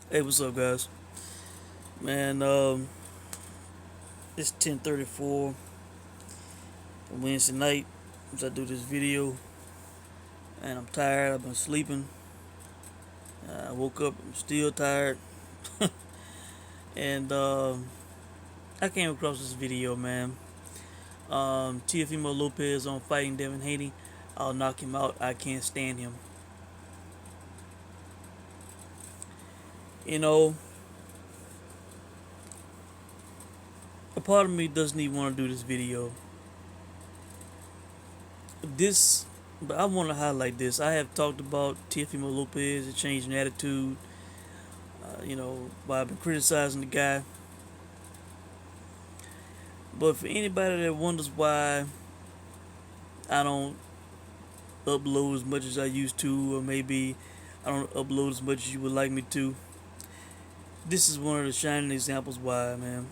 Hey, what's up, guys? Man, it's 10:34 Wednesday night as I do this video, and I'm tired. I've been sleeping. I woke up. I'm still tired, and I came across this video, man. Teofimo Lopez on fighting Devin Haney. I'll knock him out. I can't stand him. You know, a part of me doesn't even want to do this video. This, but I want to highlight this. I have talked about Teofimo Lopez, a change in attitude. But I've been criticizing the guy. But for anybody that wonders why I don't upload as much as I used to, or maybe I don't upload as much as you would like me to, this is one of the shining examples why, man.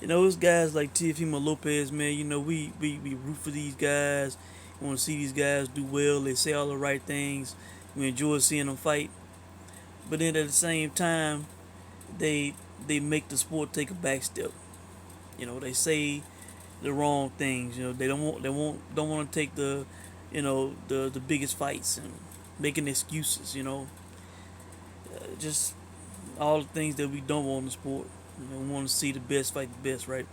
Those guys like Teofimo Lopez, man, we root for these guys. We want to see these guys do well. They say all the right things. We enjoy seeing them fight. But then at the same time, they they make the sport take a back step. They say the wrong things. Don't want to take the biggest fights and making excuses. Just all the things that we don't want in the sport. We want to see the best fight the best, right?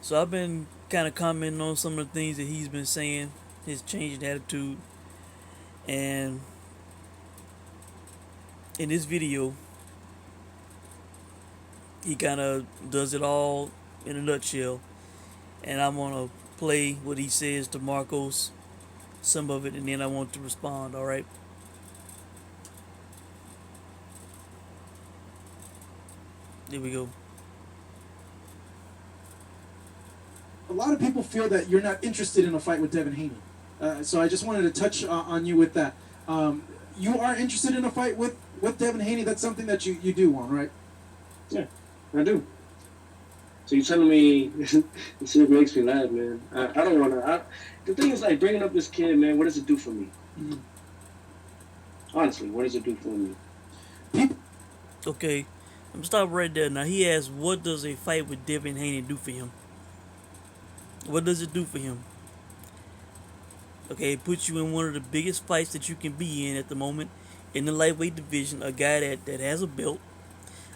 So I've been kind of commenting on some of the things that he's been saying, his changing attitude, and in this video, he kind of does it all in a nutshell. And I'm gonna play what he says to Marcos, some of it, and then I want to respond. All right, here we go. A lot of people feel that you're not interested in a fight with Devin Haney. So I just wanted to touch on you with that. You are interested in a fight with Devin Haney. That's something that you do want, right? Yeah, I do. So you're telling me this shit makes me laugh, man. I don't want to. The thing is, like, bringing up this kid, man, what does it do for me? Mm-hmm. Honestly, what does it do for me? People. Okay, I'm gonna stop right there. Now he asks, what does a fight with Devin Haney do for him? What does it do for him? Okay, it puts you in one of the biggest fights that you can be in at the moment in the lightweight division. A guy that has a belt,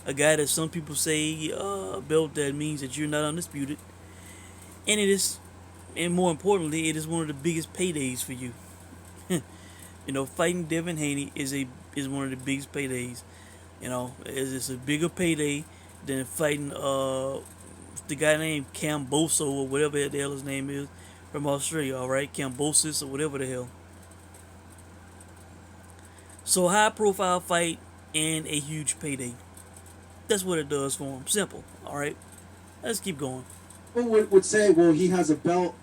a guy that some people say a belt that means that you're not undisputed, and and more importantly, it is one of the biggest paydays for you. Fighting Devin Haney is one of the biggest paydays. It's a bigger payday than fighting the guy named Camboso or whatever the hell his name is from Australia. All right, Cambosis or whatever the hell. So high profile fight and a huge payday. That's what it does for him. Simple. All right, let's keep going. Would say, well, he has a belt.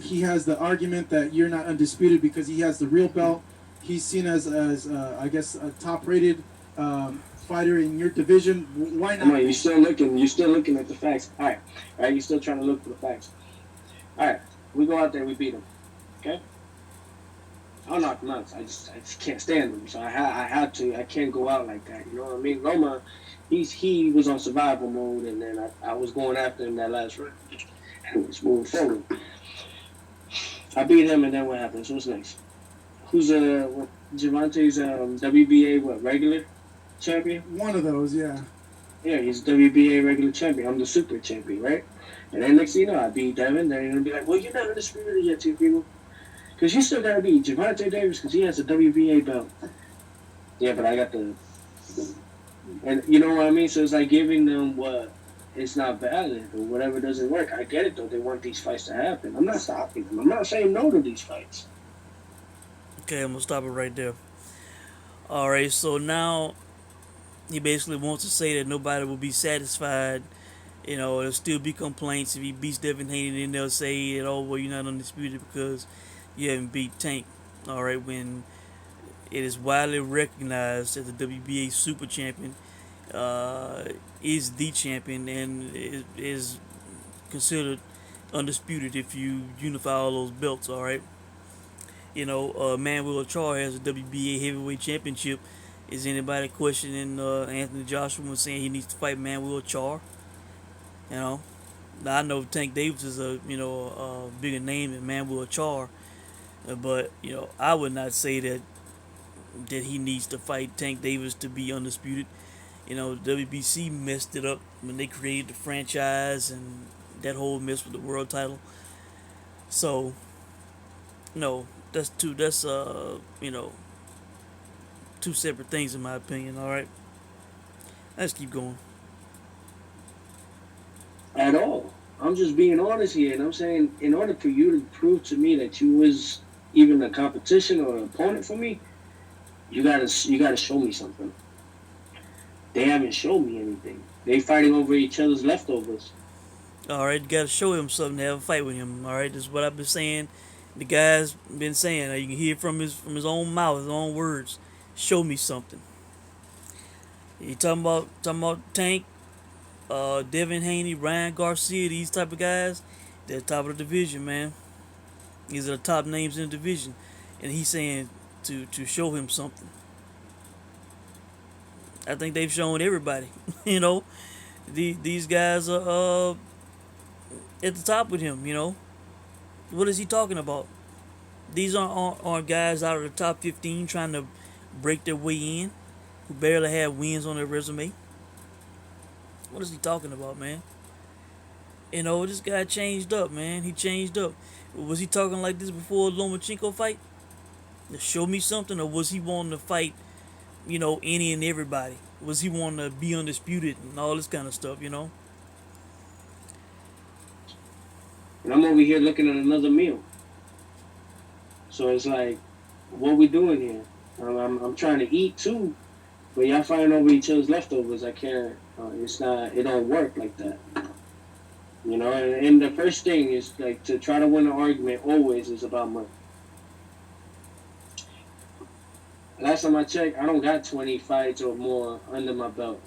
He has the argument that you're not undisputed because he has the real belt. He's seen as I guess a top rated fighter in your division. Why not? Come on, you're still looking. You're still looking at the facts. All right. You're still trying to look for the facts. All right, we go out there, we beat him. Okay. I'll knock him out. I just can't stand him. So I had to. I can't go out like that. You know what I mean? Roma, he was on survival mode, and then I was going after him that last round. And was moving forward. I beat him, and then what happens? What's next? Who's Javante's WBA regular champion? One of those, yeah. Yeah, he's WBA regular champion. I'm the super champion, right? And then next thing you know, I beat Devin. Then you're gonna be like, well, you're not undisputed yet, two people, because you still gotta beat Javante Davis because he has a WBA belt. Yeah, but I got and you know what I mean. So it's like giving them what it's not valid or whatever doesn't work. I get it though. They want these fights to happen. I'm not stopping them. I'm not saying no to these fights. Okay, I'm gonna stop it right there. All right, so now he basically wants to say that nobody will be satisfied. There'll still be complaints if he beats Devin Haney. Then they'll say that, oh, well, you're not undisputed because you haven't beat Tank. All right, when it is widely recognized that the WBA Super Champion is the champion and is considered undisputed if you unify all those belts. All right. Manuel Charr has a WBA heavyweight championship. Is anybody questioning Anthony Joshua when saying he needs to fight Manuel Charr? You know, now, I know Tank Davis is a bigger name than Manuel Charr, but I would not say that he needs to fight Tank Davis to be undisputed. WBC messed it up when they created the franchise and that whole mess with the world title. So, no, that's two. That's two separate things in my opinion. All right, let's keep going. At all. I'm just being honest here, and I'm saying in order for you to prove to me that you was even a competition or an opponent for me, you gotta show me something. They haven't shown me anything. They fighting over each other's leftovers. All right, you got to show him something to have a fight with him. All right, this is what I've been saying. The guy's been saying. You can hear it from his own mouth, his own words. Show me something. He talking about Tank, Devin Haney, Ryan Garcia, these type of guys. They're top of the division, man. These are the top names in the division, and he's saying to show him something. I think they've shown everybody. These guys are at the top with him. What is he talking about? These aren't guys out of the top 15 trying to break their way in, who barely have wins on their resume. What is he talking about, man? This guy changed up, man. He changed up. Was he talking like this before the Lomachenko fight? To show me something, or was he wanting to fight, any and everybody? Was he wanting to be undisputed and all this kind of stuff, And I'm over here looking at another meal. So it's like, what we doing here? I'm trying to eat too, but y'all fighting over each other's leftovers. I can't. It's not. It don't work like that. And the first thing is like to try to win an argument always is about money. Last time I checked, I don't got 20 fights or more under my belt.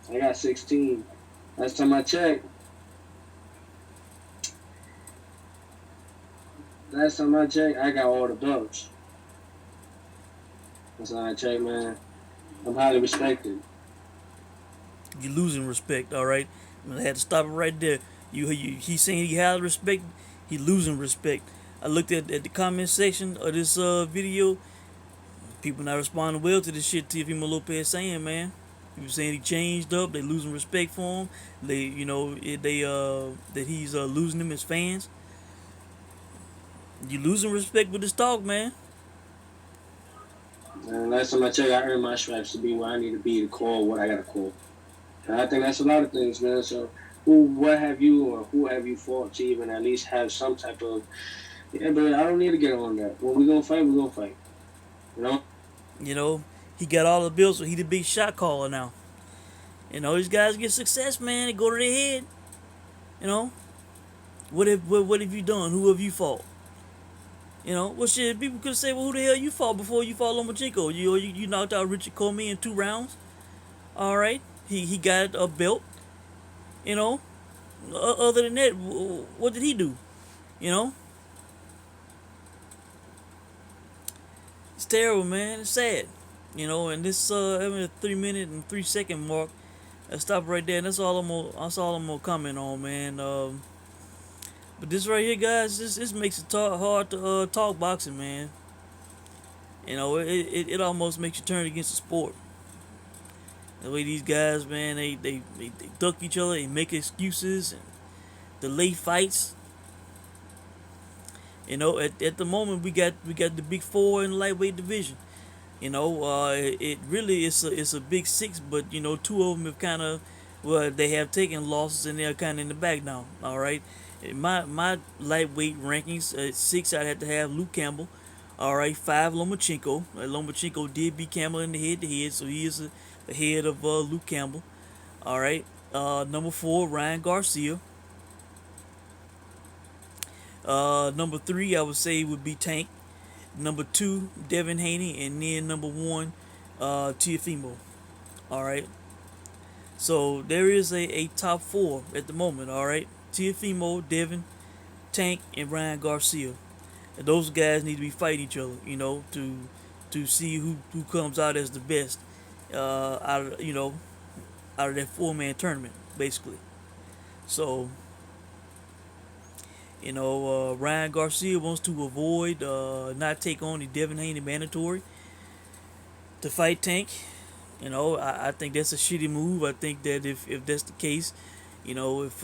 I got 16. Last time I checked. I got all the belts. That's how I check, man. I'm highly respected. You're losing respect, all right? I had to stop it right there. He's saying he has respect. He losing respect. I looked at the comment section of this video. People not responding well to this shit Teofimo Lopez saying, man. People saying he changed up. They losing respect for him. That he's losing them as fans. You losing respect with this talk, man. And last time I checked, I earned my stripes to be where I need to be to call what I got to call. And I think that's a lot of things, man. So who have you fought to even at least have some type of, yeah, but I don't need to get on that. When we gonna fight, we gonna fight. He got all the bills, so he the big shot caller now. These guys get success, man. They go to their head. What have you done? Who have you fought? Shit, people could say, well, who the hell you fought before you fought Lomachenko? You knocked out Richard Comey in 2 rounds. All right. He got a belt. Other than that, what did he do? It's terrible, man. It's sad. And this having a 3-minute and 3-second mark. I stop right there. And that's all I'm gonna comment on, man. But this right here, guys, this makes it hard to talk boxing, man. It almost makes you turn against the sport. The way these guys, man, they duck each other, they make excuses and delay fights. At the moment we got the big 4 in the lightweight division. It really is a big 6, but 2 of them have kind of, they have taken losses and they're kind of in the back now. All right, in my lightweight rankings, at 6 I'd have to have Luke Campbell. All right, 5 Lomachenko. Lomachenko did beat Campbell in the head-to-head, so he is ahead of Luke Campbell. All right, number 4 Ryan Garcia. Number 3 I would say would be Tank. Number 2 Devin Haney, and then number 1 Teofimo. All right. So there is a top 4 at the moment. All right, Teofimo, Devin, Tank, and Ryan Garcia. And those guys need to be fighting each other, to see who comes out as the best out of that 4-man tournament, basically. So, Ryan Garcia wants to avoid not take on the Devin Haney mandatory to fight Tank. I think that's a shitty move. I think that if that's the case, if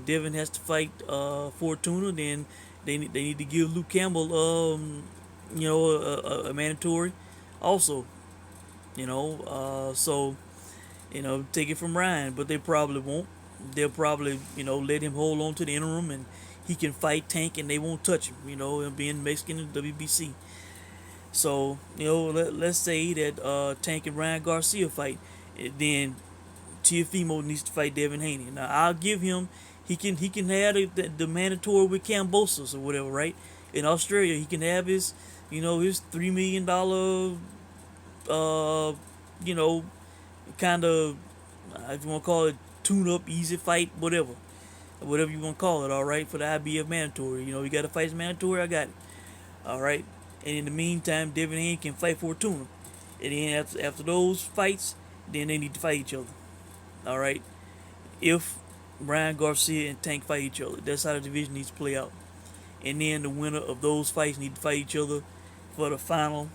Devin has to fight Fortuna, then they need to give Luke Campbell, a mandatory also. So take it from Ryan, but they probably won't. They'll probably let him hold on to the interim, and he can fight Tank, and they won't touch him. And being Mexican in the WBC. So let's say that Tank and Ryan Garcia fight, then Teofimo needs to fight Devin Haney. Now I'll give him, he can have the mandatory with Cambosos or whatever, right? In Australia, he can have his his $3 million kind of, if you want to call it, tune up easy fight, whatever you want to call it, all right, for the IBF mandatory. You got to fight his mandatory, I got it, all right. And in the meantime, Devin Haney can fight Fortuna. And then after those fights, then they need to fight each other. All right. If Ryan Garcia and Tank fight each other, that's how the division needs to play out. And then the winner of those fights need to fight each other for the final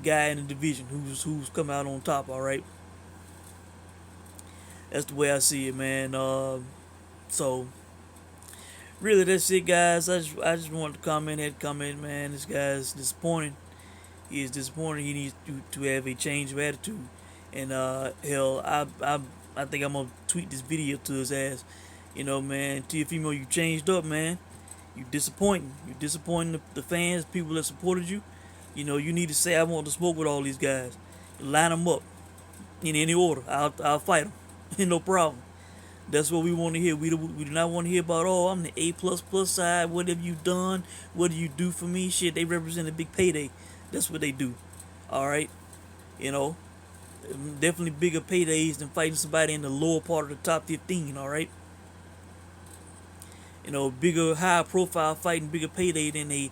guy in the division who's come out on top. All right. That's the way I see it, man. So really, that's it, guys. I just wanted to comment, man. This guy's disappointing. He is disappointing. He needs to have a change of attitude. And hell, I think I'm gonna tweet this video to his ass. Man, Teofimo, you changed up, man. You disappointing. You disappointing the fans, people that supported you. You need to say, I want to smoke with all these guys. Line them up in any order. I'll fight them. No problem. That's what we want to hear. We do not want to hear about, oh, I'm the A++ side. What have you done? What do you do for me? Shit, they represent a big payday. That's what they do. All right? Definitely bigger paydays than fighting somebody in the lower part of the top 15. All right? Bigger, high profile fighting, bigger payday than an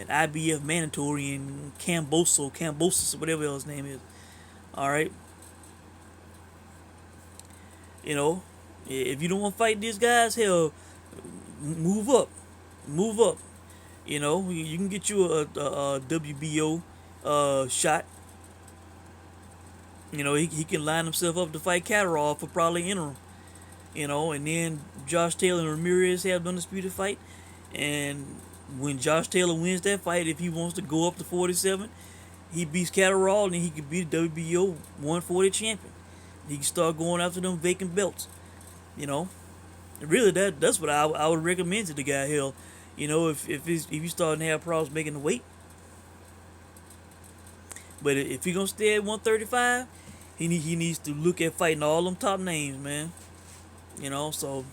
IBF mandatory in Cambosos, whatever his name is. All right? If you don't want to fight these guys, hell, move up. You can get you a WBO shot. He can line himself up to fight Catterall for probably interim. And then Josh Taylor and Ramirez have an undisputed fight. And when Josh Taylor wins that fight, if he wants to go up to 47, he beats Catterall, and he could be the WBO 140 champion. He can start going after them vacant belts. Really, that's what I would recommend to the guy. Hell, if you starting to have problems making the weight, but if he gonna stay at 135, he needs to look at fighting all them top names, man. So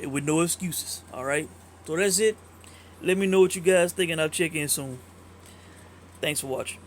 with no excuses. All right. So that's it. Let me know what you guys think, and I'll check in soon. Thanks for watching.